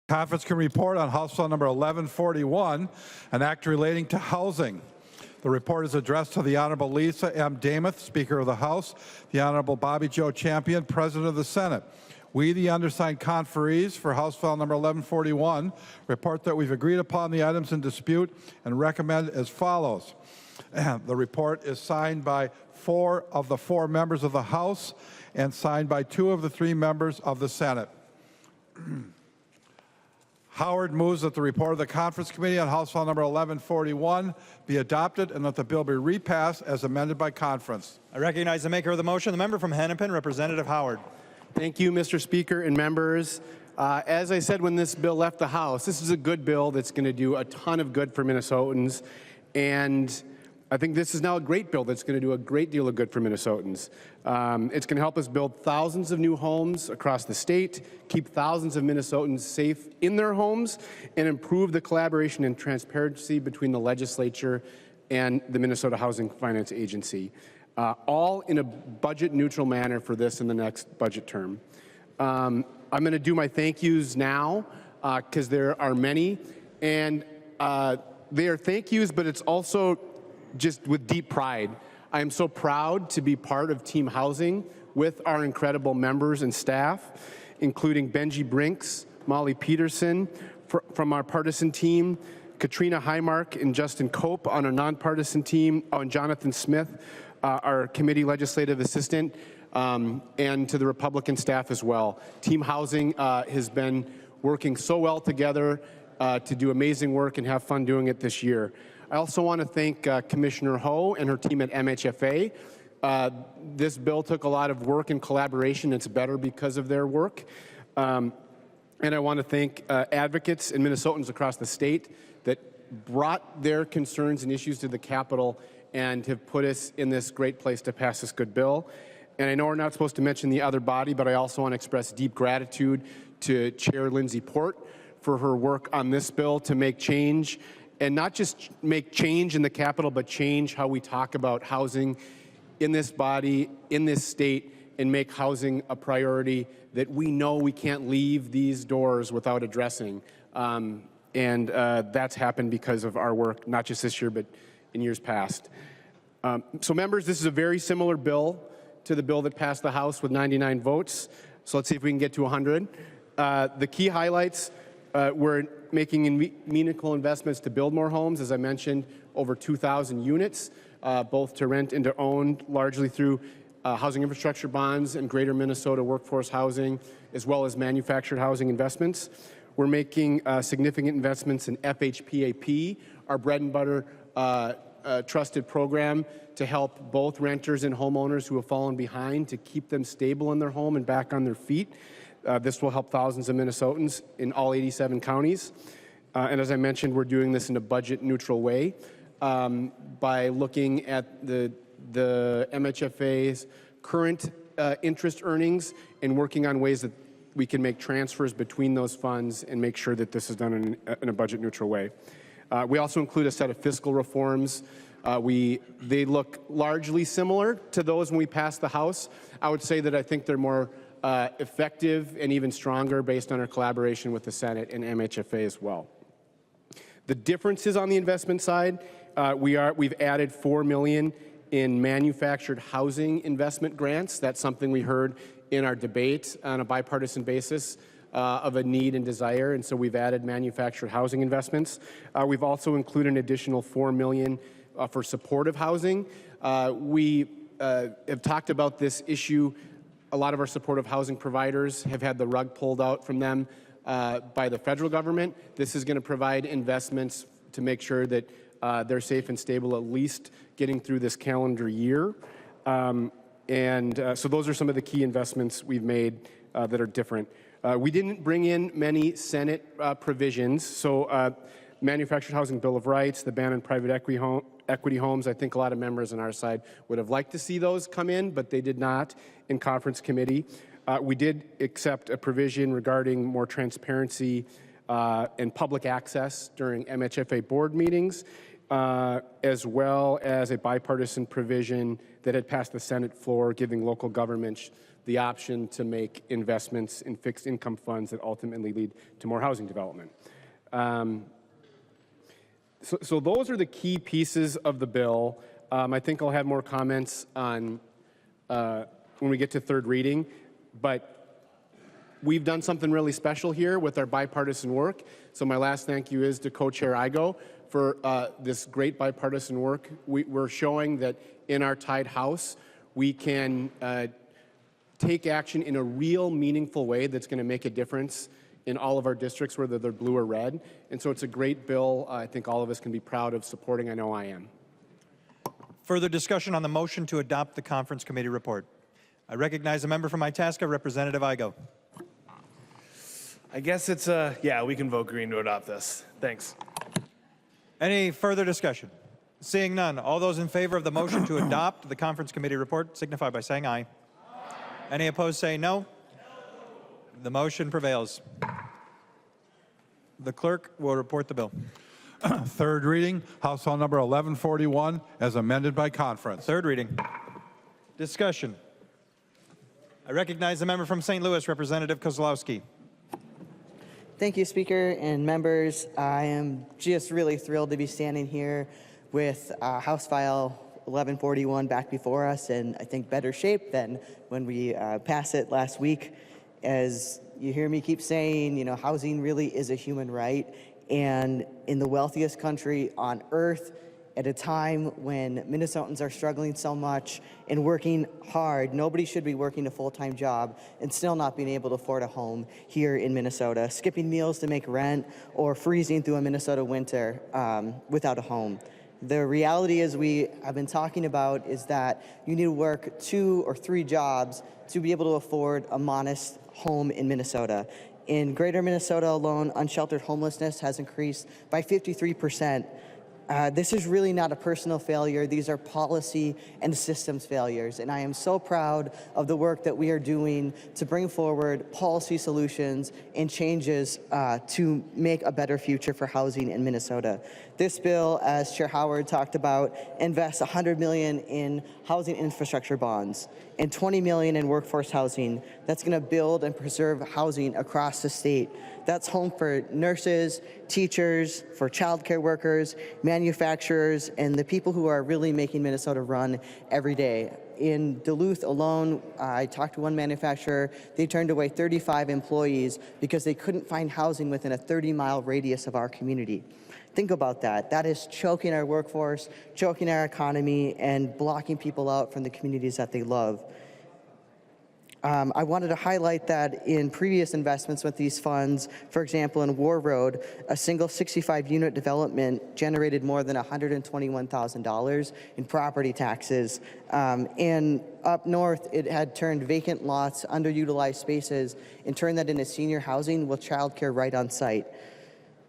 Conference can report on House Bill number 1141, an act relating to housing. The report is addressed to the Honorable Lisa M. Damath, Speaker of the House, the Honorable Bobby Joe Champion, President of the Senate. We, the undersigned conferees for House Bill number 1141, report that we've agreed upon the items in dispute and recommend as follows. The report is signed by 4 of the 4 members of the House and signed by 2 of the 3 members of the Senate. Howard moves that the report of the Conference Committee on House Bill number 1141 be adopted and that the bill be repassed as amended by conference. I recognize the maker of the motion, the member from Hennepin, Representative Howard. Thank you, Mr. Speaker and members. As I said when this bill left the House, this is a good bill that's going to do a ton of good for Minnesotans, and I think this is now a great bill that's going to do a great deal of good for Minnesotans. It's going to help us build thousands of new homes across the state, keep thousands of Minnesotans safe in their homes, and improve the collaboration and transparency between the legislature and the Minnesota Housing Finance Agency, all in a budget-neutral manner for this in the next budget term. I'm going to do my thank yous now because there are many, and they are thank yous, but it's also just with deep pride. I am so proud to be part of Team Housing with our incredible members and staff, including Benji Brinks, Molly Peterson from our partisan team, Katrina Highmark and Justin Cope on our nonpartisan team, and Jonathan Smith, our committee legislative assistant, and to the Republican staff as well. Team Housing has been working so well together to do amazing work and have fun doing it this year. I also want to thank Commissioner Ho and her team at MHFA. This bill took a lot of work and collaboration. It's better because of their work. And I want to thank advocates and Minnesotans across the state that brought their concerns and issues to the Capitol and have put us in this great place to pass this good bill. And I know we're not supposed to mention the other body, but I also want to express deep gratitude to Chair Lindsay Port for her work on this bill to make change, and not just make change in the Capitol, but change how we talk about housing in this body, in this state, and make housing a priority that we know we can't leave these doors without addressing. That's happened because of our work, not just this year, but in years past. So members, this is a very similar bill to the bill that passed the House with 99 votes. So let's see if we can get to 100. The key highlights were making meaningful investments to build more homes, as I mentioned, over 2,000 units, both to rent and to own, largely through housing infrastructure bonds and greater Minnesota workforce housing, as well as manufactured housing investments. We're making significant investments in FHPAP, our bread and butter trusted program to help both renters and homeowners who have fallen behind to keep them stable in their home and back on their feet. This will help thousands of Minnesotans in all 87 counties. And as I mentioned, we're doing this in a budget-neutral way by looking at the MHFA's current interest earnings and working on ways that we can make transfers between those funds and make sure that this is done in a budget-neutral way. We also include a set of fiscal reforms. They look largely similar to those when we passed the House. I would say that I think they're more effective and even stronger based on our collaboration with the Senate and MHFA as well. The differences on the investment side, we've added $4 million in manufactured housing investment grants. That's something we heard in our debate on a bipartisan basis of a need and desire, and so we've added manufactured housing investments. We've also included an additional $4 million for supportive housing. We have talked about this issue. A lot of our supportive housing providers have had the rug pulled out from them by the federal government. This is going to provide investments to make sure that they're safe and stable, at least getting through this calendar year. So those are some of the key investments we've made that are different. We didn't bring in many Senate provisions. So Manufactured Housing Bill of Rights, the ban on private equity homes, I think a lot of members on our side would have liked to see those come in, but they did not in conference committee. We did accept a provision regarding more transparency and public access during MHFA board meetings, as well as a bipartisan provision that had passed the Senate floor giving local governments the option to make investments in fixed income funds that ultimately lead to more housing development. So those are the key pieces of the bill. I think I'll have more comments on when we get to third reading, but we've done something really special here with our bipartisan work. So my last thank you is to Co-Chair Igo for this great bipartisan work. We're showing that in our tied House, we can take action in a real meaningful way that's going to make a difference in all of our districts, whether they're blue or red. And so it's a great bill. I think all of us can be proud of supporting. I know I am. Further discussion on the motion to adopt the conference committee report. I recognize a member from Itasca, Representative Igo. I guess it's yeah, we can vote green to adopt this. Thanks. Any further discussion? Seeing none, all those in favor of the motion to adopt the conference committee report signify by saying aye. Any opposed say no. The motion prevails. The clerk will report the bill. Third reading, House File Number 1141, as amended by conference. Third reading. Discussion. I recognize the member from St. Louis, Representative Kozlowski. Thank you, Speaker and members. I am just really thrilled to be standing here with House File 1141 back before us, and I think better shape than when we passed it last week. As you hear me keep saying, you know, housing really is a human right, and in the wealthiest country on earth, at a time when Minnesotans are struggling so much and working hard, nobody should be working a full-time job and still not being able to afford a home here in Minnesota, skipping meals to make rent, or freezing through a Minnesota winter without a home. The reality is we have been talking about is that you need to work 2 or 3 jobs to be able to afford a modest home in Minnesota. In greater Minnesota alone, unsheltered homelessness has increased by 53%. This is really not a personal failure. These are policy and systems failures. And I am so proud of the work that we are doing to bring forward policy solutions and changes to make a better future for housing in Minnesota. This bill, as Chair Howard talked about, invests $100 million in housing infrastructure bonds and $20 million in workforce housing. That's going to build and preserve housing across the state. That's home for nurses, teachers, for childcare workers, manufacturers, and the people who are really making Minnesota run every day. In Duluth alone, I talked to one manufacturer. They turned away 35 employees because they couldn't find housing within a 30-mile radius of our community. Think about that. That is choking our workforce, choking our economy, and blocking people out from the communities that they love. I wanted to highlight that in previous investments with these funds, for example, in War Road, a single 65-unit development generated more than $121,000 in property taxes. And up north, it had turned vacant lots, underutilized spaces, and turned that into senior housing with childcare right on site.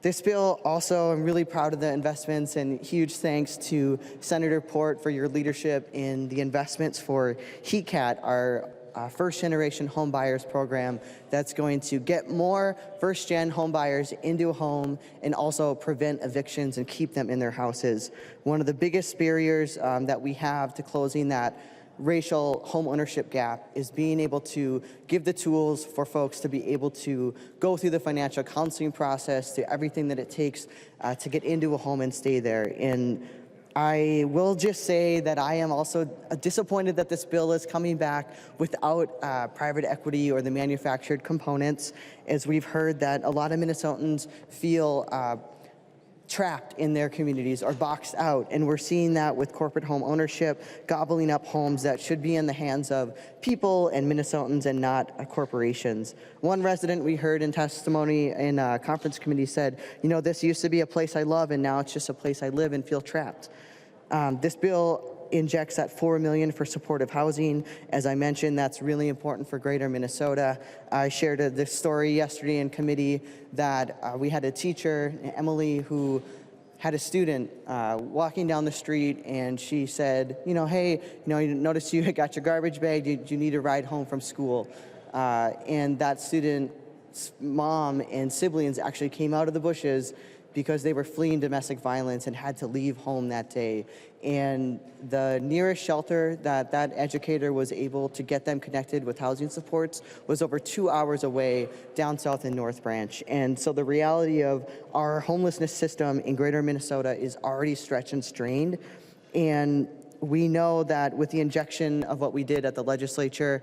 This bill also, I'm really proud of the investments, and huge thanks to Senator Port for your leadership in the investments for HECAT, our first-generation home buyers program that's going to get more first-gen home buyers into a home and also prevent evictions and keep them in their houses. One of the biggest barriers that we have to closing that racial home ownership gap is being able to give the tools for folks to be able to go through the financial counseling process, to everything that it takes to get into a home and stay there. And I will just say that I am also disappointed that this bill is coming back without private equity or the manufactured components, as we've heard that a lot of Minnesotans feel trapped in their communities or boxed out, and we're seeing that with corporate home ownership gobbling up homes that should be in the hands of people and Minnesotans and not corporations. One resident we heard in testimony in a conference committee said, you know, this used to be a place I love and now it's just a place I live and feel trapped. This bill injects that $4 million for supportive housing. As I mentioned, that's really important for greater Minnesota. I shared this story yesterday in committee that we had a teacher, Emily, who had a student walking down the street, and she said, you know, hey, you know, you noticed you got your garbage bag. Do you need a ride home from school? And that student mom and siblings actually came out of the bushes because they were fleeing domestic violence and had to leave home that day. And the nearest shelter that educator was able to get them connected with housing supports was over 2 hours away down south in North Branch. And so the reality of our homelessness system in greater Minnesota is already stretched and strained. And we know that with the injection of what we did at the legislature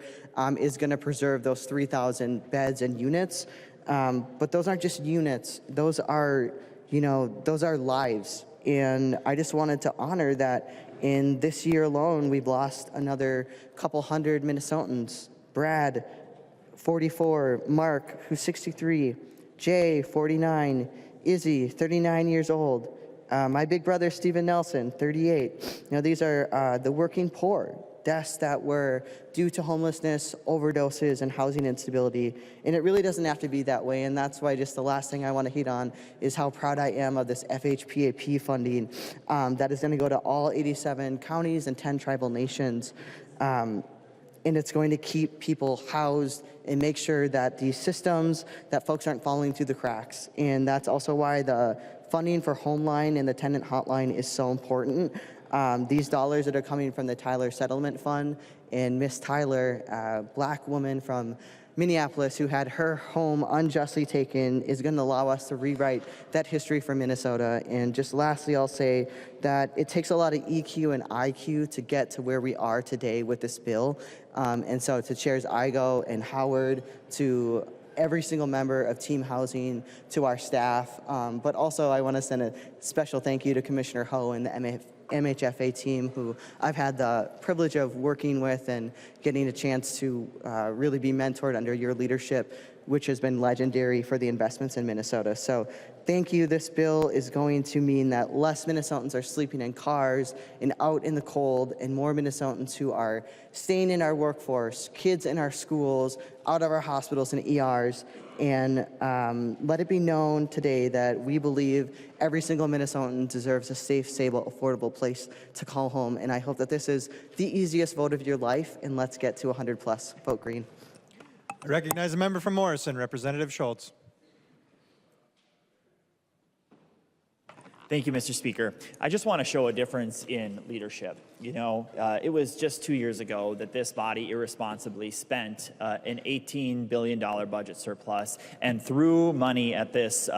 is going to preserve those 3,000 beds and units. But those aren't just units. Those are, those are lives. And I just wanted to honor that in this year alone, we've lost another couple hundred Minnesotans. Brad, 44, Mark, who's 63, Jay, 49, Izzy, 39 years old, my big brother, Stephen Nelson, 38. These are the working poor, deaths that were due to homelessness, overdoses, and housing instability. And it really doesn't have to be that way. And that's why just the last thing I want to hit on is how proud I am of this FHPAP funding that is going to go to all 87 counties and 10 tribal nations. And it's going to keep people housed and make sure that these systems, that folks aren't falling through the cracks. And that's also why the funding for Homeline and the tenant hotline is so important. These dollars that are coming from the Tyler Settlement Fund, and Miss Tyler, a black woman from Minneapolis who had her home unjustly taken, is going to allow us to rewrite that history for Minnesota. And just lastly, I'll say that it takes a lot of EQ and IQ to get to where we are today with this bill. And so to Chairs Igo and Howard, to every single member of Team Housing, to our staff, but also I want to send a special thank you to Commissioner Ho and the MHFA team, who I've had the privilege of working with and getting a chance to really be mentored under your leadership, which has been legendary for the investments in Minnesota. So thank you. This bill is going to mean that less Minnesotans are sleeping in cars and out in the cold, and more Minnesotans who are staying in our workforce, kids in our schools, out of our hospitals and ERs. And let it be known today that we believe every single Minnesotan deserves a safe, stable, affordable place to call home. And I hope that this is the easiest vote of your life, and let's get to 100 plus. Vote green. I recognize a member from Morrison, Representative Schultz. Thank you, Mr. Speaker. I just want to show a difference in leadership. It was just 2 years ago that this body irresponsibly spent an $18 billion budget surplus and threw money at this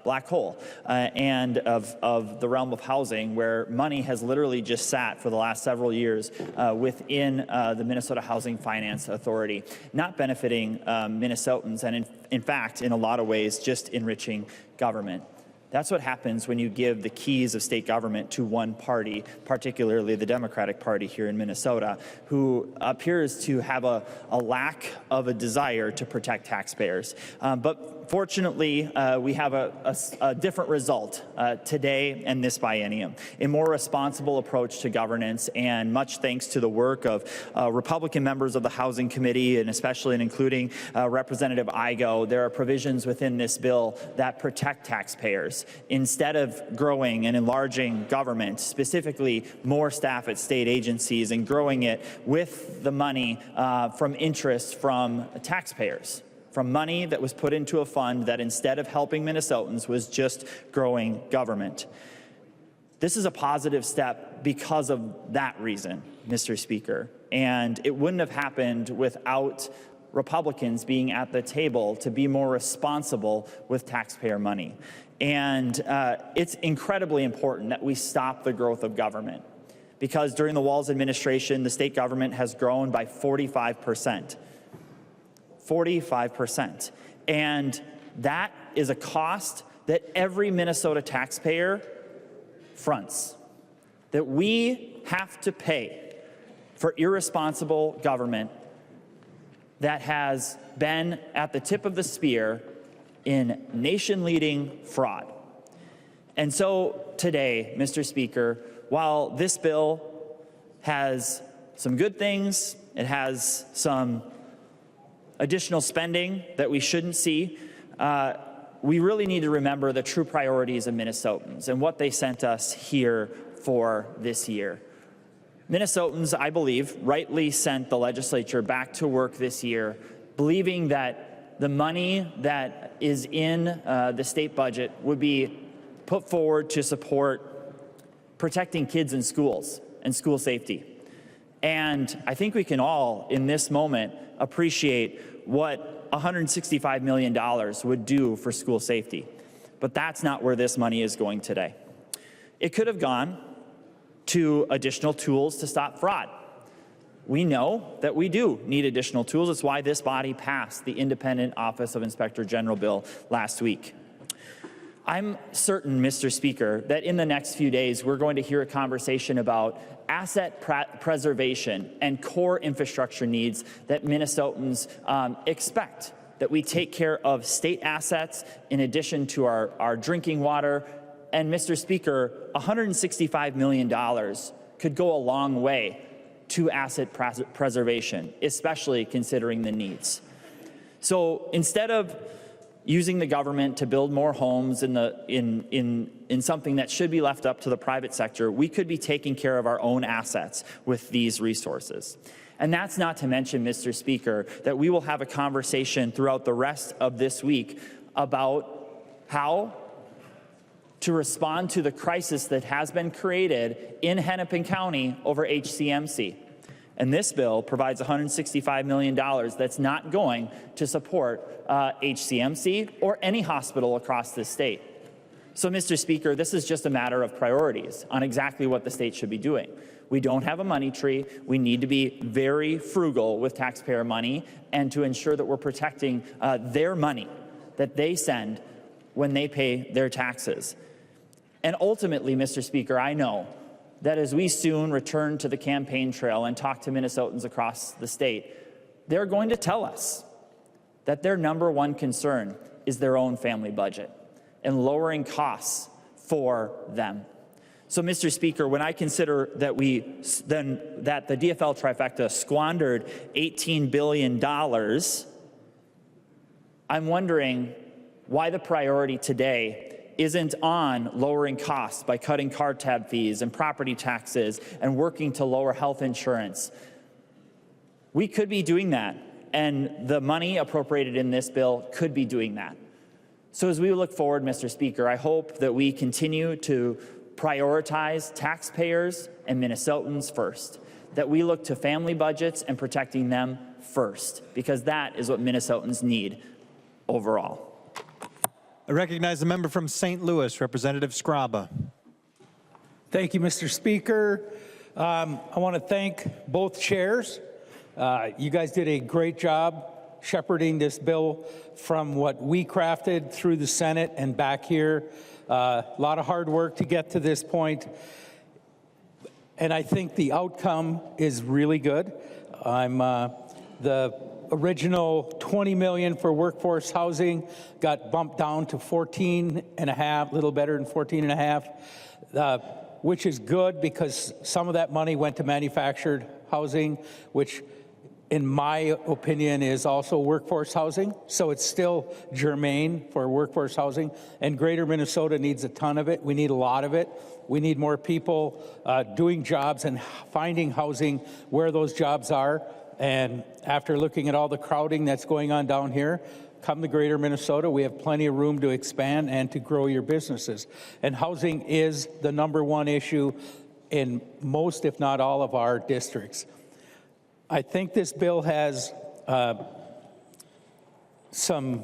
black hole and of the realm of housing, where money has literally just sat for the last several years within the Minnesota Housing Finance Authority, not benefiting Minnesotans, and in fact, in a lot of ways, just enriching government. That's what happens when you give the keys of state government to one party, particularly the Democratic Party here in Minnesota, who appears to have a lack of a desire to protect taxpayers. But fortunately, we have a different result today and this biennium, a more responsible approach to governance, and much thanks to the work of Republican members of the Housing Committee, and especially and including Representative Igo, there are provisions within this bill that protect taxpayers. Instead of growing and enlarging government, specifically more staff at state agencies, and growing it with the money from interest from taxpayers, from money that was put into a fund that, instead of helping Minnesotans, was just growing government. This is a positive step because of that reason, Mr. Speaker, and it wouldn't have happened without Republicans being at the table to be more responsible with taxpayer money. And it's incredibly important that we stop the growth of government, because during the Walz administration, the state government has grown by 45%. 45%. And that is a cost that every Minnesota taxpayer fronts, that we have to pay for irresponsible government that has been at the tip of the spear in nation-leading fraud. And so today, Mr. Speaker, while this bill has some good things, it has some additional spending that we shouldn't see, we really need to remember the true priorities of Minnesotans and what they sent us here for this year. Minnesotans, I believe, rightly sent the legislature back to work this year, believing that the money that is in the state budget would be put forward to support protecting kids in schools and school safety. And I think we can all, in this moment, appreciate what $165 million would do for school safety. But that's not where this money is going today. It could have gone to additional tools to stop fraud. We know that we do need additional tools. It's why this body passed the Independent Office of Inspector General bill last week. I'm certain, Mr. Speaker, that in the next few days we're going to hear a conversation about asset preservation and core infrastructure needs that Minnesotans expect, that we take care of state assets in addition to our drinking water. And Mr. Speaker, $165 million could go a long way to asset preservation, especially considering the needs. So instead of using the government to build more homes in something that should be left up to the private sector, we could be taking care of our own assets with these resources. And that's not to mention, Mr. Speaker, that we will have a conversation throughout the rest of this week about how to respond to the crisis that has been created in Hennepin County over HCMC. And this bill provides $165 million that's not going to support HCMC or any hospital across this state. So, Mr. Speaker, this is just a matter of priorities on exactly what the state should be doing. We don't have a money tree. We need to be very frugal with taxpayer money and to ensure that we're protecting their money that they send when they pay their taxes. And ultimately, Mr. Speaker, I know that as we soon return to the campaign trail and talk to Minnesotans across the state, they're going to tell us that their number one concern is their own family budget and lowering costs for them. So, Mr. Speaker, when I consider that that the DFL trifecta squandered $18 billion, I'm wondering why the priority today isn't on lowering costs by cutting car tab fees and property taxes and working to lower health insurance. We could be doing that, and the money appropriated in this bill could be doing that. So as we look forward, Mr. Speaker, I hope that we continue to prioritize taxpayers and Minnesotans first, that we look to family budgets and protecting them first, because that is what Minnesotans need overall. I recognize the member from St. Louis, Representative Scraba. Thank you, Mr. Speaker. I want to thank both chairs. You guys did a great job shepherding this bill from what we crafted through the Senate and back here. A lot of hard work to get to this point. And I think the outcome is really good. The original $20 million for workforce housing got bumped down to 14.5, a little better than 14.5, which is good because some of that money went to manufactured housing, which in my opinion is also workforce housing. So it's still germane for workforce housing. And Greater Minnesota needs a ton of it. We need a lot of it. We need more people doing jobs and finding housing where those jobs are. And after looking at all the crowding that's going on down here, come to Greater Minnesota, we have plenty of room to expand and to grow your businesses. And housing is the #1 issue in most, if not all, of our districts. I think this bill has some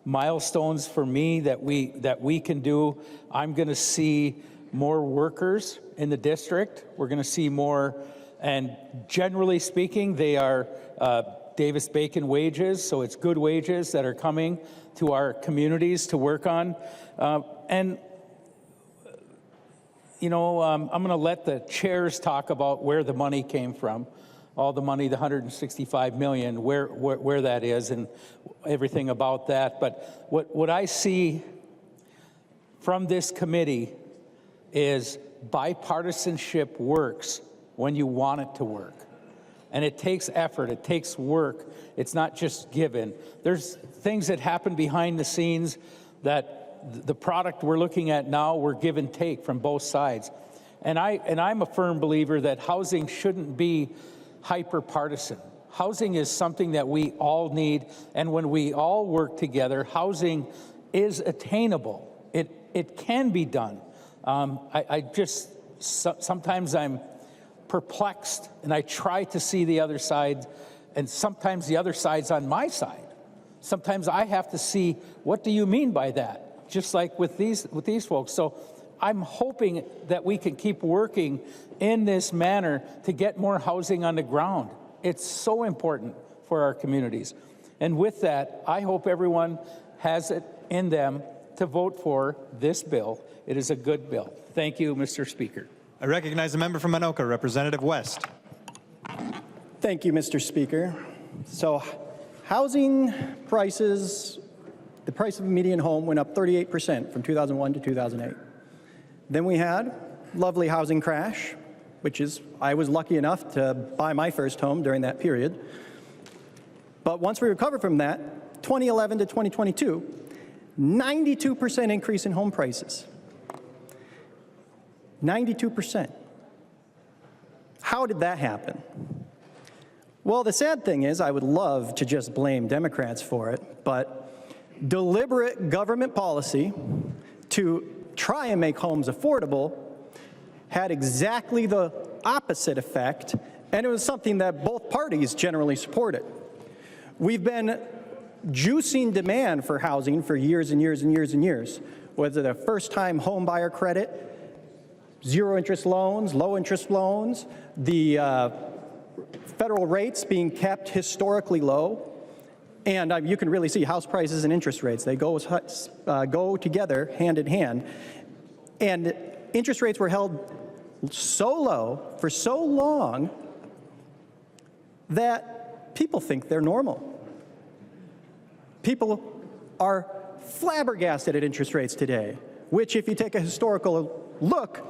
milestones for me that we can do. I'm going to see more workers in the district. We're going to see more. And generally speaking, they are Davis-Bacon wages, so it's good wages that are coming to our communities to work on. And, you know, I'm going to let the chairs talk about where the money came from, all the money, the $165 million, where that is and everything about that. But what I see from this committee is bipartisanship works when you want it to work. And it takes effort, it takes work. It's not just given. There's things that happen behind the scenes that the product we're looking at now, we're give and take from both sides. And I'm a firm believer that housing shouldn't be hyper partisan. Housing is something that we all need, and when we all work together, housing is attainable. It can be done. Sometimes I'm perplexed, and I try to see the other side, and sometimes the other side's on my side. Sometimes I have to see, what do you mean by that? Just like with these folks. So I'm hoping that we can keep working in this manner to get more housing on the ground. It's so important for our communities. And with that, I hope everyone has it in them to vote for this bill. It is a good bill. Thank you, Mr. Speaker. I recognize the member from Anoka, Representative West. Thank you, Mr. Speaker. So housing prices, the price of a median home went up 38% from 2001 to 2008. Then we had lovely housing crash, which is, I was lucky enough to buy my first home during that period. But once we recovered from that, 2011 to 2022, 92% increase in home prices. 92%. How did that happen? Well, the sad thing is, I would love to just blame Democrats for it, but deliberate government policy to try and make homes affordable had exactly the opposite effect, and it was something that both parties generally supported. We've been juicing demand for housing for years and years and years and years, whether the first-time home buyer credit, zero-interest loans, low-interest loans, the federal rates being kept historically low, and you can really see house prices and interest rates. They go together hand in hand. And interest rates were held so low for so long that people think they're normal. People are flabbergasted at interest rates today, which, if you take a historical look,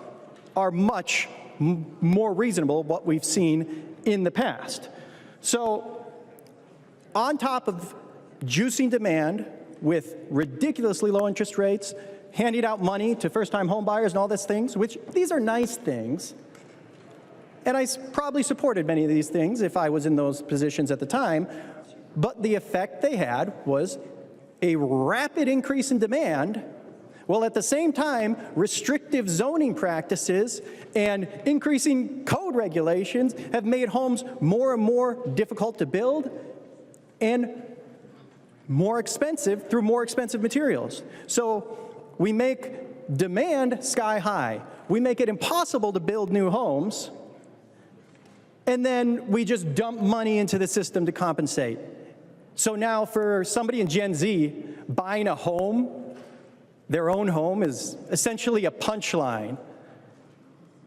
are much more reasonable what we've seen in the past. So on top of juicing demand with ridiculously low interest rates, handing out money to first-time home buyers and all these things, which these are nice things, and I probably supported many of these things if I was in those positions at the time, but the effect they had was a rapid increase in demand, while at the same time, restrictive zoning practices and increasing code regulations have made homes more and more difficult to build and more expensive through more expensive materials. So we make demand sky high. We make it impossible to build new homes, and then we just dump money into the system to compensate. So now for somebody in Gen Z, buying a home, their own home, is essentially a punchline.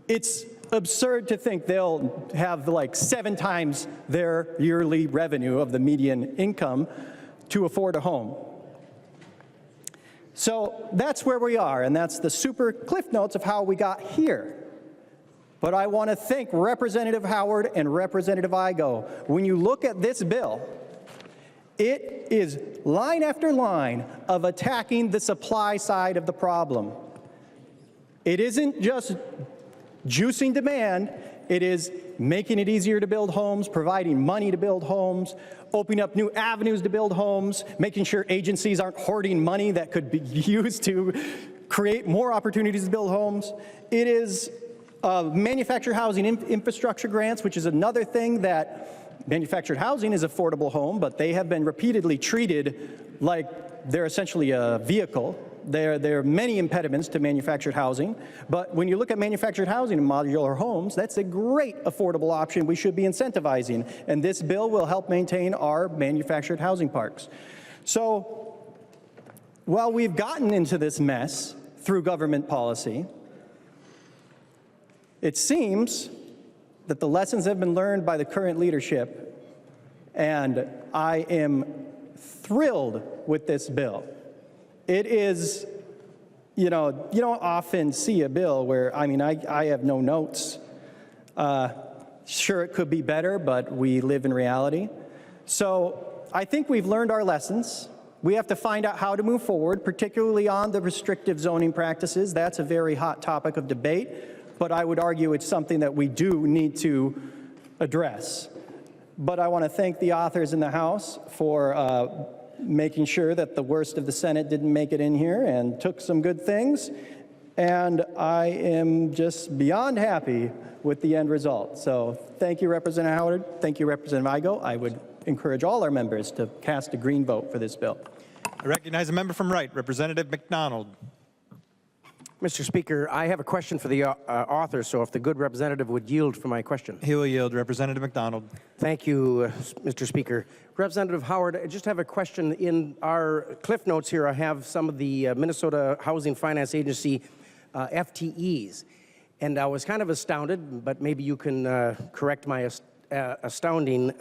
It's absurd to think they'll have like 7 times their yearly revenue of the median income to afford a home. So that's where we are, and that's the super cliff notes of how we got here. But I want to thank Representative Howard and Representative Igo. When you look at this bill, it is line after line of attacking the supply side of the problem. It isn't just juicing demand, it is making it easier to build homes, providing money to build homes, opening up new avenues to build homes, making sure agencies aren't hoarding money that could be used to create more opportunities to build homes. It is manufactured housing infrastructure grants, which is another thing that manufactured housing is affordable home, but they have been repeatedly treated like they're essentially a vehicle. There are many impediments to manufactured housing, but when you look at manufactured housing and modular homes, that's a great affordable option we should be incentivizing, and this bill will help maintain our manufactured housing parks. So while we've gotten into this mess through government policy, it seems that the lessons have been learned by the current leadership, and I am thrilled with this bill. It is, you don't often see a bill where, I have no notes. Sure, it could be better, but we live in reality. So I think we've learned our lessons. We have to find out how to move forward, particularly on the restrictive zoning practices. That's a very hot topic of debate, but I would argue it's something that we do need to address. But I want to thank the authors in the House for making sure that the worst of the Senate didn't make it in here and took some good things. And I am just beyond happy with the end result. So thank you, Representative Howard. Thank you, Representative Igo. I would encourage all our members to cast a green vote for this bill. I recognize a member from Wright, Representative McDonald. Mr. Speaker, I have a question for the author, so if the good representative would yield for my question. He will yield. Representative McDonald. Thank you, Mr. Speaker. Representative Howard, I just have a question. In our Cliff Notes here, I have some of the Minnesota Housing Finance Agency FTEs, and I was kind of astounded, but maybe you can correct my astounding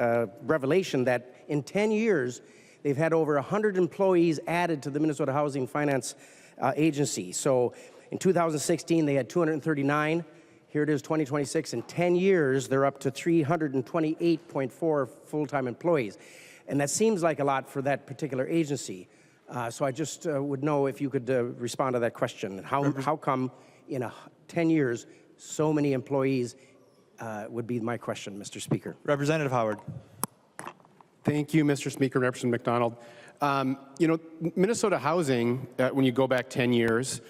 revelation that in 10 years, they've had over 100 employees added to the Minnesota Housing Finance Agency. So in 2016, they had 239. Here it is, 2026. In 10 years, they're up to 328.4 full-time employees. And that seems like a lot for that particular agency. So I just would know if you could respond to that question. How come in 10 years, so many employees would be my question, Mr. Speaker. Representative Howard. Thank you, Mr. Speaker, Representative McDonald. You know, Minnesota Housing, when you go back 10 years,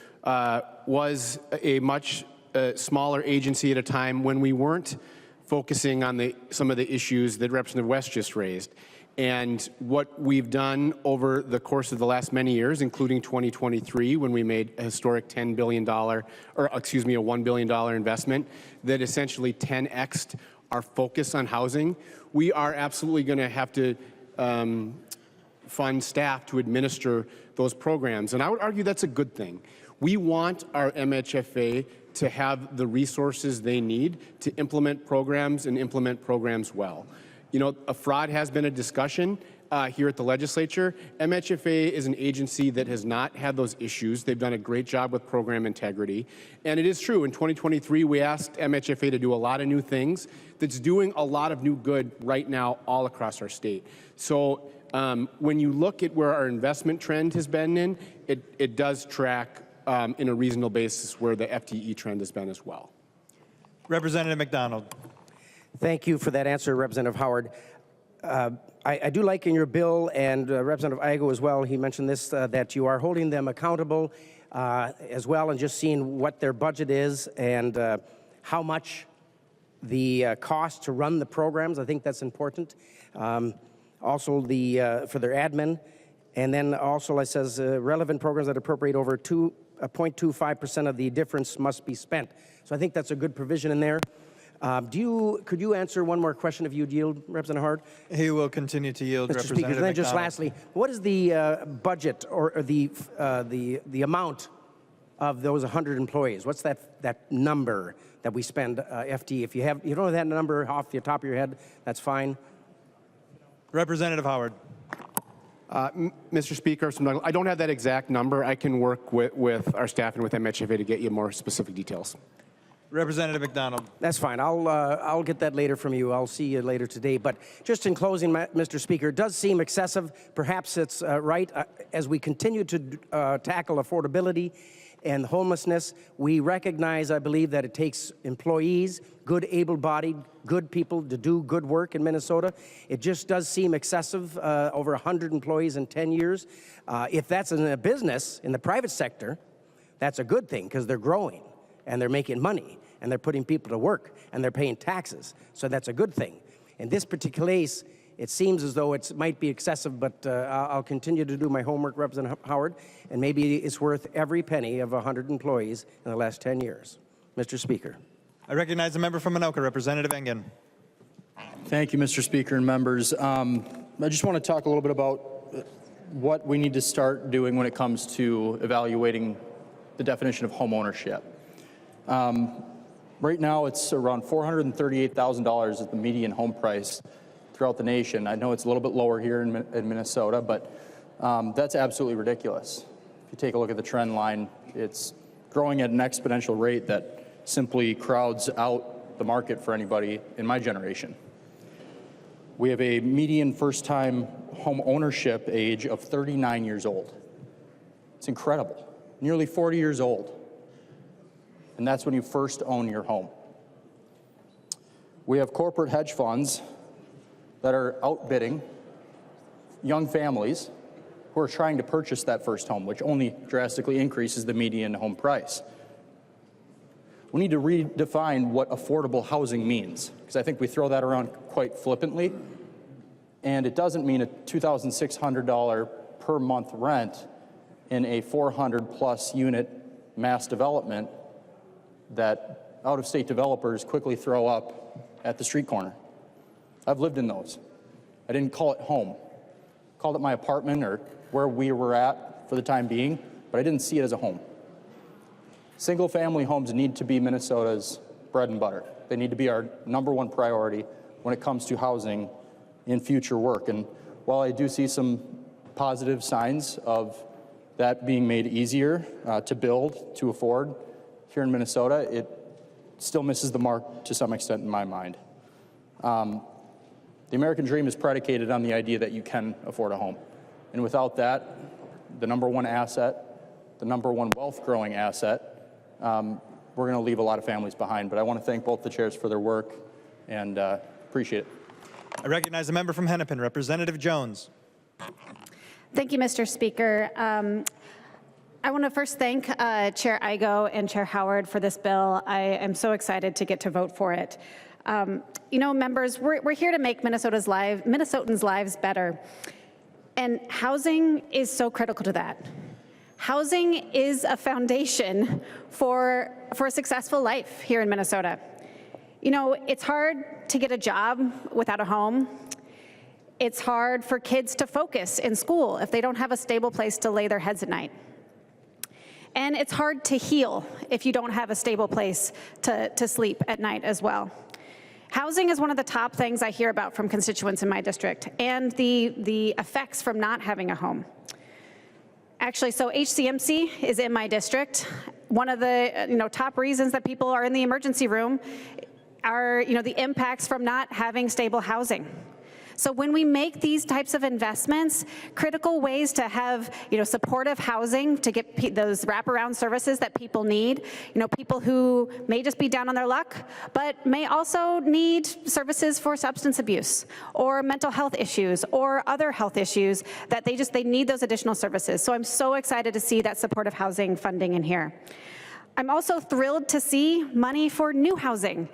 was a much smaller agency at a time when we weren't focusing on some of the issues that Representative West just raised. And what we've done over the course of the last many years, including 2023, when we made a historic $1 billion investment that essentially 10x'd our focus on housing, we are absolutely going to have to fund staff to administer those programs. And I would argue that's a good thing. We want our MHFA to have the resources they need to implement programs and implement programs well. You know, a fraud has been a discussion here at the legislature. MHFA is an agency that has not had those issues. They've done a great job with program integrity. And it is true, in 2023, we asked MHFA to do a lot of new things that's doing a lot of new good right now all across our state. So when you look at where our investment trend has been it does track in a reasonable basis where the FTE trend has been as well. Representative McDonald. Thank you for that answer, Representative Howard. I do like in your bill, and Representative Igo as well, he mentioned this, that you are holding them accountable as well and just seeing what their budget is and how much the cost to run the programs. I think that's important. Also, for their admin. And then also, it says relevant programs that appropriate over 0.25% of the difference must be spent. So I think that's a good provision in there. Could you answer one more question if you'd yield, Representative Howard? He will continue to yield, Mr. Representative Speaker, and then just McDonald. lastly, what is the budget or the amount of those 100 employees? What's that number that we spend FTE? If you don't have that number off the top of your head, that's fine. Representative Howard. Mr. Speaker, I don't have that exact number. I can work with our staff and with MHFA to get you more specific details. Representative McDonald. That's fine. I'll get that later from you. I'll see you later today. But just in closing, Mr. Speaker, it does seem excessive. Perhaps it's right. As we continue to tackle affordability and homelessness, we recognize, I believe, that it takes employees, good able-bodied, good people to do good work in Minnesota. It just does seem excessive, over 100 employees in 10 years. If that's in a business, in the private sector, that's a good thing because they're growing and they're making money and they're putting people to work and they're paying taxes. So that's a good thing. In this particular case, it seems as though it might be excessive, but I'll continue to do my homework, Representative Howard, and maybe it's worth every penny of 100 employees in the last 10 years. Mr. Speaker. I recognize the member from Anoka, Representative Engen. Thank you, Mr. Speaker and members. I just want to talk a little bit about what we need to start doing when it comes to evaluating the definition of home ownership. Right now, it's around $438,000 is the median home price throughout the nation. I know it's a little bit lower here in Minnesota, but that's absolutely ridiculous. If you take a look at the trend line, it's growing at an exponential rate that simply crowds out the market for anybody in my generation. We have a median first-time home ownership age of 39 years old. It's incredible. Nearly 40 years old. And that's when you first own your home. We have corporate hedge funds that are outbidding young families who are trying to purchase that first home, which only drastically increases the median home price. We need to redefine what affordable housing means, because I think we throw that around quite flippantly, and it doesn't mean a $2,600 per month rent in a 400-plus unit mass development that out-of-state developers quickly throw up at the street corner. I've lived in those. I didn't call it home. Called it my apartment or where we were at for the time being, but I didn't see it as a home. Single-family homes need to be Minnesota's bread and butter. They need to be our #1 priority when it comes to housing in future work. And while I do see some positive signs of that being made easier to build, to afford here in Minnesota, it still misses the mark to some extent in my mind. The American dream is predicated on the idea that you can afford a home. And without that, the #1 asset, the #1 wealth-growing asset, we're going to leave a lot of families behind. But I want to thank both the chairs for their work and appreciate it. I recognize the member from Hennepin, Representative Jones. Thank you, Mr. Speaker. I want to first thank Chair Igo and Chair Howard for this bill. I am so excited to get to vote for it. You know, members, we're here to make Minnesotans' lives better. And housing is so critical to that. Housing is a foundation for a successful life here in Minnesota. You know, it's hard to get a job without a home. It's hard for kids to focus in school if they don't have a stable place to lay their heads at night. And it's hard to heal if you don't have a stable place to sleep at night as well. Housing is one of the top things I hear about from constituents in my district, and the effects from not having a home. Actually, so HCMC is in my district. One of the top reasons that people are in the emergency room are the impacts from not having stable housing. So when we make these types of investments, critical ways to have supportive housing to get those wraparound services that people need, people who may just be down on their luck, but may also need services for substance abuse or mental health issues or other health issues that they need those additional services. So I'm so excited to see that supportive housing funding in here. I'm also thrilled to see money for new housing,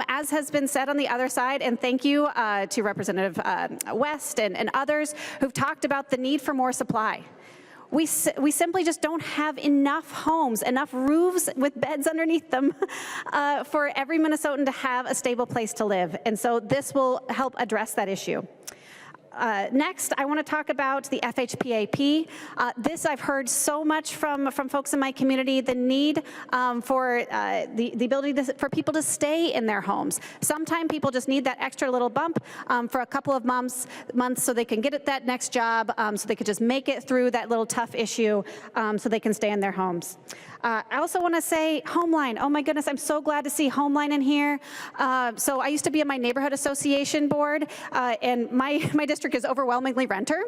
as has been said on the other side, and thank you to Representative West and others who've talked about the need for more supply. We simply just don't have enough homes, enough roofs with beds underneath them for every Minnesotan to have a stable place to live, and so this will help address that issue. Next, I want to talk about the FHPAP. This I've heard so much from folks in my community, the need for the ability for people to stay in their homes. Sometimes people just need that extra little bump for a couple of months so they can get that next job, so they could just make it through that little tough issue so they can stay in their homes. I also want to say Homeline. Oh my goodness, I'm so glad to see Homeline in here. So I used to be on my neighborhood association board, and my district is overwhelmingly renter.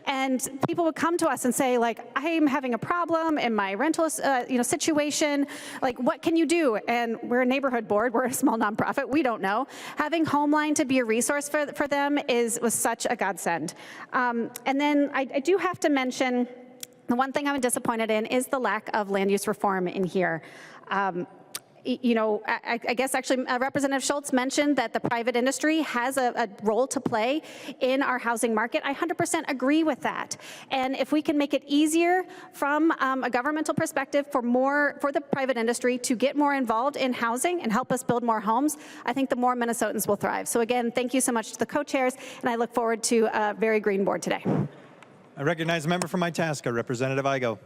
And people would come to us and say, like, I'm having a problem in my rental situation. Like, what can you do? And we're a neighborhood board. We're a small nonprofit. We don't know. Having Homeline to be a resource for them was such a godsend. And then I do have to mention, the one thing I'm disappointed in is the lack of land use reform in here. I guess actually Representative Schultz mentioned that the private industry has a role to play in our housing market. I 100% agree with that. And if we can make it easier from a governmental perspective for the private industry to get more involved in housing and help us build more homes, I think the more Minnesotans will thrive. So again, thank you so much to the co-chairs, and I look forward to a very green board today. I recognize the member from Itasca, Representative Igo.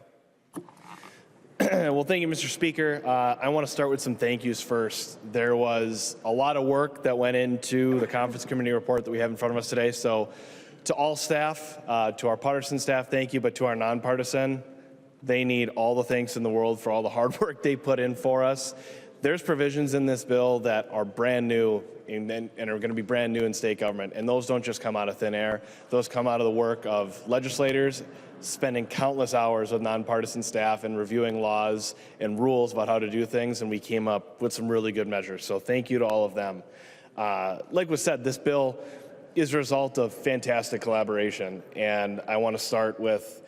Well, thank you, Mr. Speaker. I want to start with some thank yous first. There was a lot of work that went into the conference committee report that we have in front of us today. So to all staff, to our partisan staff, thank you. But to our nonpartisan, they need all the thanks in the world for all the hard work they put in for us. There's provisions in this bill that are brand new and are going to be brand new in state government. And those don't just come out of thin air. Those come out of the work of legislators spending countless hours with nonpartisan staff and reviewing laws and rules about how to do things. And we came up with some really good measures. So thank you to all of them. Like was said, this bill is a result of fantastic collaboration. And I want to start with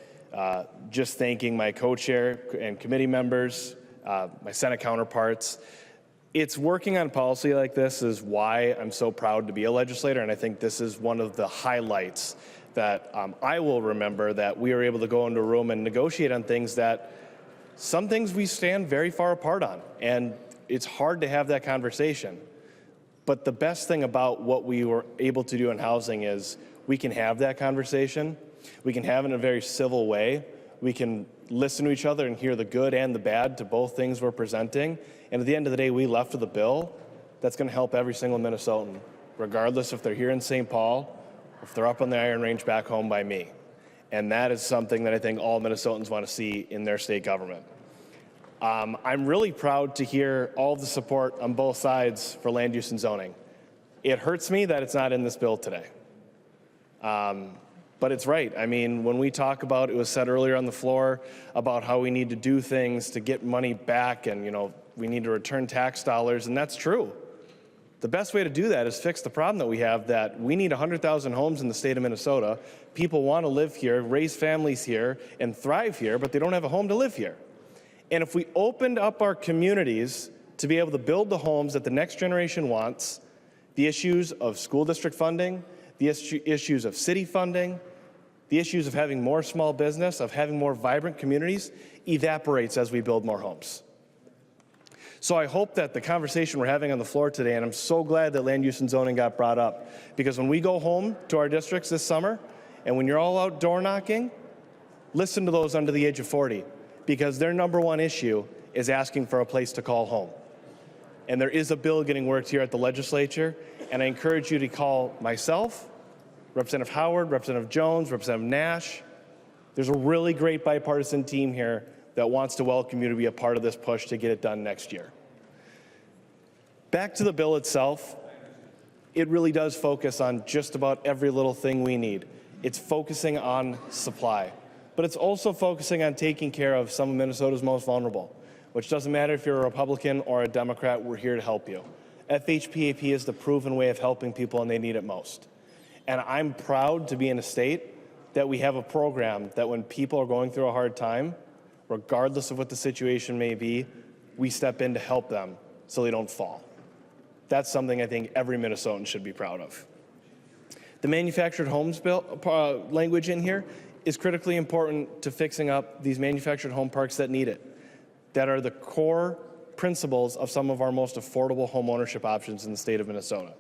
just thanking my co-chair and committee members, my Senate counterparts. It's working on policy like this is why I'm so proud to be a legislator, and I think this is one of the highlights that I will remember, that we were able to go into a room and negotiate on things that some things we stand very far apart on, and it's hard to have that conversation. But the best thing about what we were able to do in housing is we can have that conversation. We can have it in a very civil way. We can listen to each other and hear the good and the bad to both things we're presenting. And at the end of the day, we left with a bill that's going to help every single Minnesotan, regardless if they're here in St. Paul or if they're up on the Iron Range back home by me. And that is something that I think all Minnesotans want to see in their state government. I'm really proud to hear all the support on both sides for land use and zoning. It hurts me that it's not in this bill today. But it's right. I mean, when we talk about, it was said earlier on the floor about how we need to do things to get money back and, we need to return tax dollars, and that's true. The best way to do that is fix the problem that we have, that we need 100,000 homes in the state of Minnesota. People want to live here, raise families here, and thrive here, but they don't have a home to live here. And if we opened up our communities to be able to build the homes that the next generation wants, the issues of school district funding, the issues of city funding, the issues of having more small business, of having more vibrant communities, evaporates as we build more homes. So I hope that the conversation we're having on the floor today, and I'm so glad that land use and zoning got brought up, because when we go home to our districts this summer, and when you're all out door knocking, listen to those under the age of 40, because their number one issue is asking for a place to call home. And there is a bill getting worked here at the legislature, and I encourage you to call myself, Representative Howard, Representative Jones, Representative Nash. There's a really great bipartisan team here that wants to welcome you to be a part of this push to get it done next year. Back to the bill itself, it really does focus on just about every little thing we need. It's focusing on supply, but it's also focusing on taking care of some of Minnesota's most vulnerable, which doesn't matter if you're a Republican or a Democrat, we're here to help you. FHPAP is the proven way of helping people when they need it most. And I'm proud to be in a state that we have a program that when people are going through a hard time, regardless of what the situation may be, we step in to help them so they don't fall. That's something I think every Minnesotan should be proud of. The manufactured homes bill language in here is critically important to fixing up these manufactured home parks that need it, that are the core principles of some of our most affordable home ownership options in the state of Minnesota.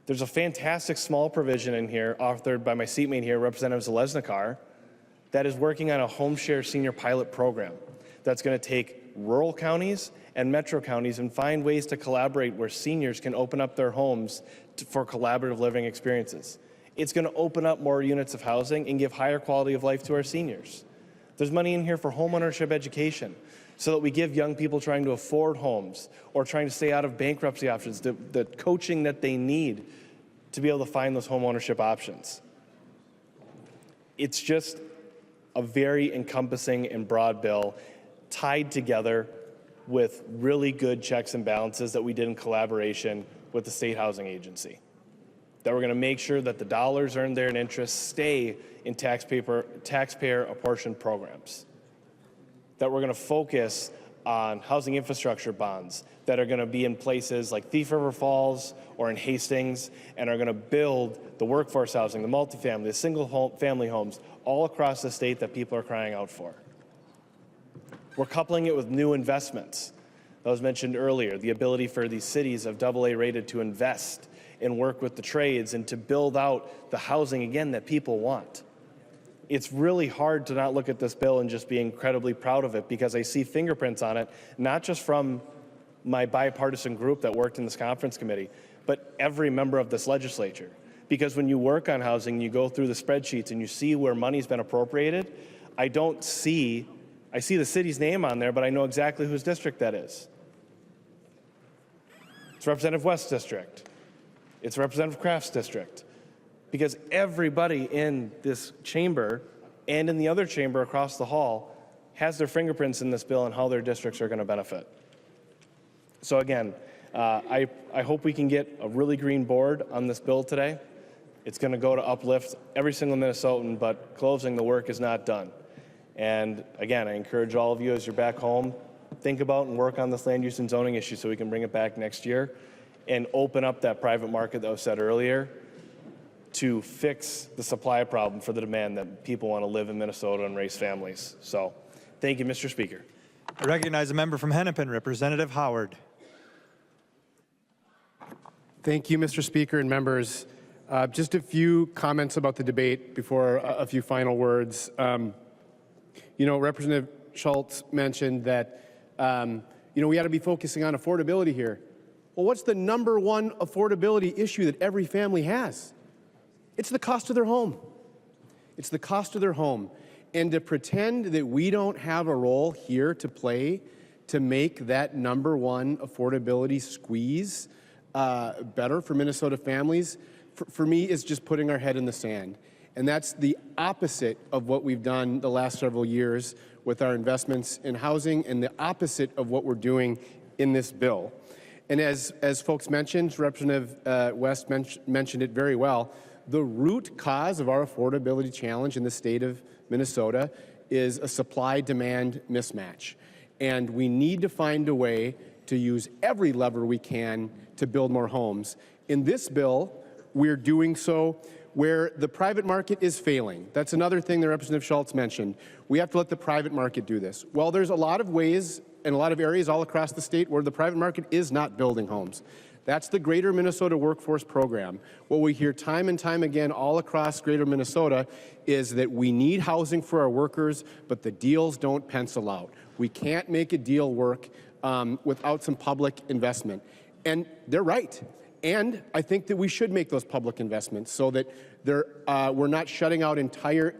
There's a fantastic small provision in here authored by my seatmate here, Representative Zalesnikar, that is working on a home share senior pilot program that's going to take rural counties and metro counties and find ways to collaborate where seniors can open up their homes for collaborative living experiences. It's going to open up more units of housing and give higher quality of life to our seniors. There's money in here for homeownership education so that we give young people trying to afford homes or trying to stay out of bankruptcy options the coaching that they need to be able to find those homeownership options. It's just a very encompassing and broad bill tied together with really good checks and balances that we did in collaboration with the State Housing Agency. That we're going to make sure that the dollars earned there in interest stay in taxpayer apportioned programs. That we're going to focus on housing infrastructure bonds that are going to be in places like Thief River Falls or in Hastings and are going to build the workforce housing, the multifamily, the single family homes all across the state that people are crying out for. We're coupling it with new investments. That was mentioned earlier, the ability for these cities of AA rated to invest and work with the trades and to build out the housing, again, that people want. It's really hard to not look at this bill and just be incredibly proud of it because I see fingerprints on it, not just from my bipartisan group that worked in this conference committee, but every member of this legislature. Because when you work on housing, you go through the spreadsheets and you see where money's been appropriated, I see the city's name on there, but I know exactly whose district that is. It's Representative West's district. It's Representative Kraft's district. Because everybody in this chamber and in the other chamber across the hall has their fingerprints in this bill and how their districts are going to benefit. So again, I hope we can get a really green board on this bill today. It's going to go to uplift every single Minnesotan, but closing the work is not done. And again, I encourage all of you as you're back home, think about and work on this land use and zoning issue so we can bring it back next year and open up that private market that was said earlier to fix the supply problem for the demand that people want to live in Minnesota and raise families. So thank you, Mr. Speaker. I recognize a member from Hennepin, Representative Howard. Thank you, Mr. Speaker and members. Just a few comments about the debate before a few final words. You know, Representative Schultz mentioned that, we ought to be focusing on affordability here. Well, what's the number one affordability issue that every family has? It's the cost of their home. It's the cost of their home. And to pretend that we don't have a role here to play to make that number one affordability squeeze better for Minnesota families, for me, is just putting our head in the sand. And that's the opposite of what we've done the last several years with our investments in housing, and the opposite of what we're doing in this bill. And as folks mentioned, Representative West mentioned it very well, the root cause of our affordability challenge in the state of Minnesota is a supply-demand mismatch. And we need to find a way to use every lever we can to build more homes. In this bill, we're doing so where the private market is failing. That's another thing that Representative Schultz mentioned. We have to let the private market do this. Well, there's a lot of ways and a lot of areas all across the state where the private market is not building homes. That's the Greater Minnesota Workforce Program. What we hear time and time again all across Greater Minnesota is that we need housing for our workers, but the deals don't pencil out. We can't make a deal work without some public investment. And they're right. And I think that we should make those public investments so that we're not shutting out entire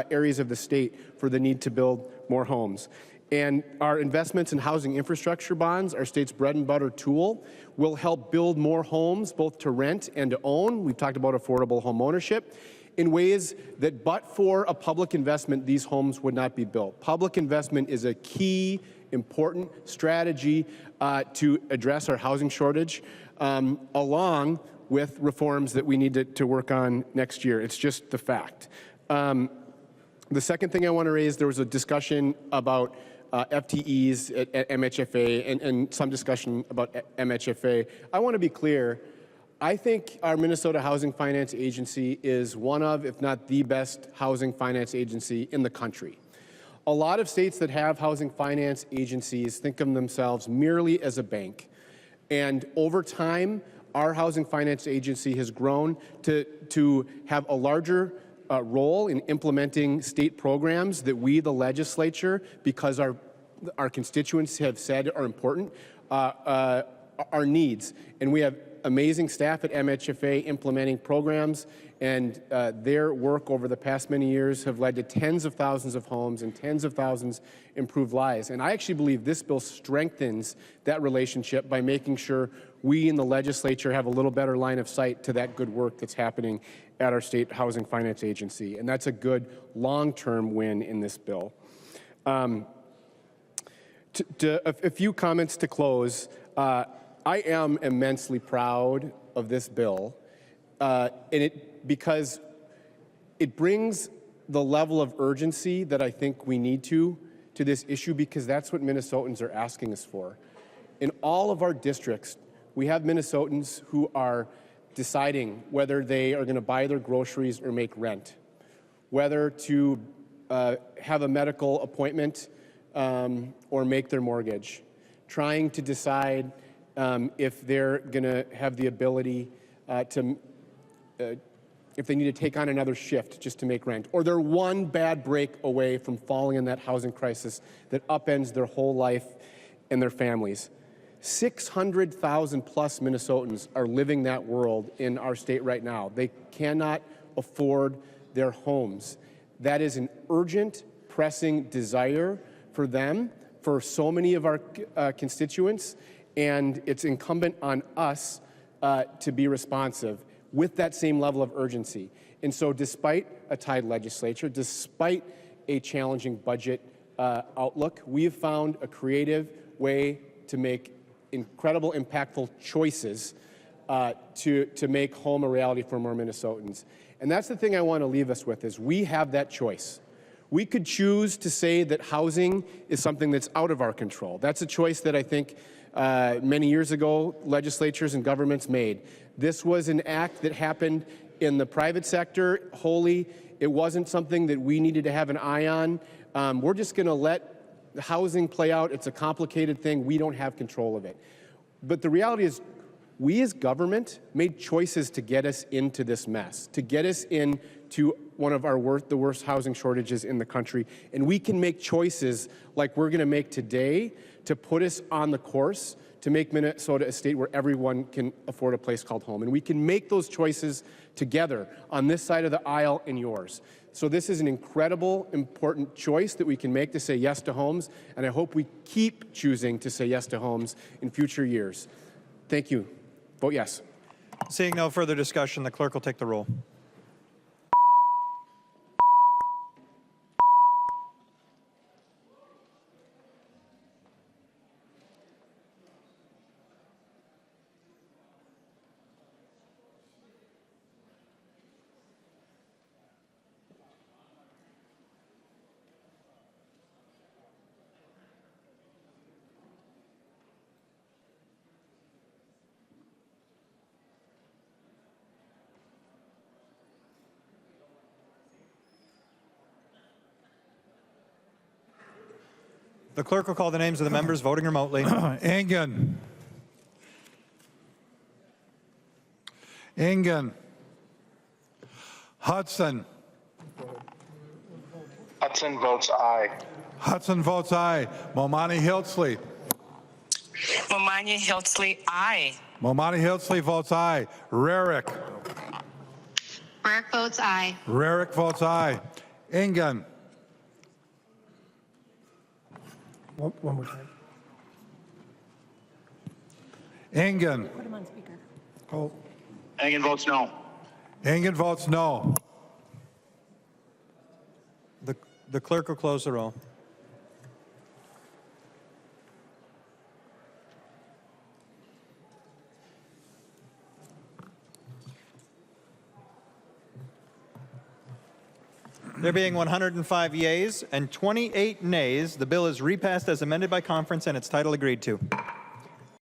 areas of the state for the need to build more homes. And our investments in housing infrastructure bonds, our state's bread and butter tool, will help build more homes, both to rent and to own. We've talked about affordable home ownership in ways that, but for a public investment, these homes would not be built. Public investment is a key, important strategy to address our housing shortage, along with reforms that we need to work on next year. It's just the fact. The second thing I want to raise, there was a discussion about FTEs at MHFA and some discussion about MHFA. I want to be clear. I think our Minnesota Housing Finance Agency is one of, if not the best housing finance agency in the country. A lot of states that have housing finance agencies think of themselves merely as a bank. And over time, our housing finance agency has grown to have a larger role in implementing state programs that we, the legislature, because our constituents have said are important, our needs. And we have amazing staff at MHFA implementing programs, and their work over the past many years have led to tens of thousands of homes and tens of thousands improved lives. And I actually believe this bill strengthens that relationship by making sure we in the legislature have a little better line of sight to that good work that's happening at our state housing finance agency. And that's a good long-term win in this bill. A few comments to close. I am immensely proud of this bill, because it brings the level of urgency that I think we need to this issue, because that's what Minnesotans are asking us for. In all of our districts, we have Minnesotans who are deciding whether they are going to buy their groceries or make rent, whether to have a medical appointment or make their mortgage, trying to decide if they're going to have the ability if they need to take on another shift just to make rent, or they're one bad break away from falling in that housing crisis that upends their whole life and their families. 600,000 plus Minnesotans are living that world in our state right now. They cannot afford their homes. That is an urgent, pressing desire for them, for so many of our constituents, and it's incumbent on us to be responsive with that same level of urgency. And so despite a tied legislature, despite a challenging budget outlook, we have found a creative way to make incredible, impactful choices to make home a reality for more Minnesotans. And that's the thing I want to leave us with is we have that choice. We could choose to say that housing is something that's out of our control. That's a choice that I think many years ago legislatures and governments made. This was an act that happened in the private sector wholly. It wasn't something that we needed to have an eye on. We're just going to let the housing play out. It's a complicated thing. We don't have control of it. But the reality is we as government made choices to get us into this mess, to get us into one of the worst housing shortages in the country. And we can make choices like we're going to make today to put us on the course to make Minnesota a state where everyone can afford a place called home. And we can make those choices together on this side of the aisle and yours. So this is an incredible, important choice that we can make to say yes to homes. And I hope we keep choosing to say yes to homes in future years. Thank you. Vote yes. Seeing no further discussion, the clerk will take the roll. The clerk will call the names of the members voting remotely. Engen. Engen. Hudson. Hudson votes aye. Hudson votes aye. Momani Hiltzley. Momani Hiltzley, aye. Momani Hiltzley votes aye. Rarick. Burke votes aye. Rarick votes aye. Engen. One more time. Engen. Put him on speaker. Oh, Engen votes no. Engen votes no. The clerk will close the roll. There being 105 yeas and 28 nays, the bill is repassed as amended by conference and its title agreed to.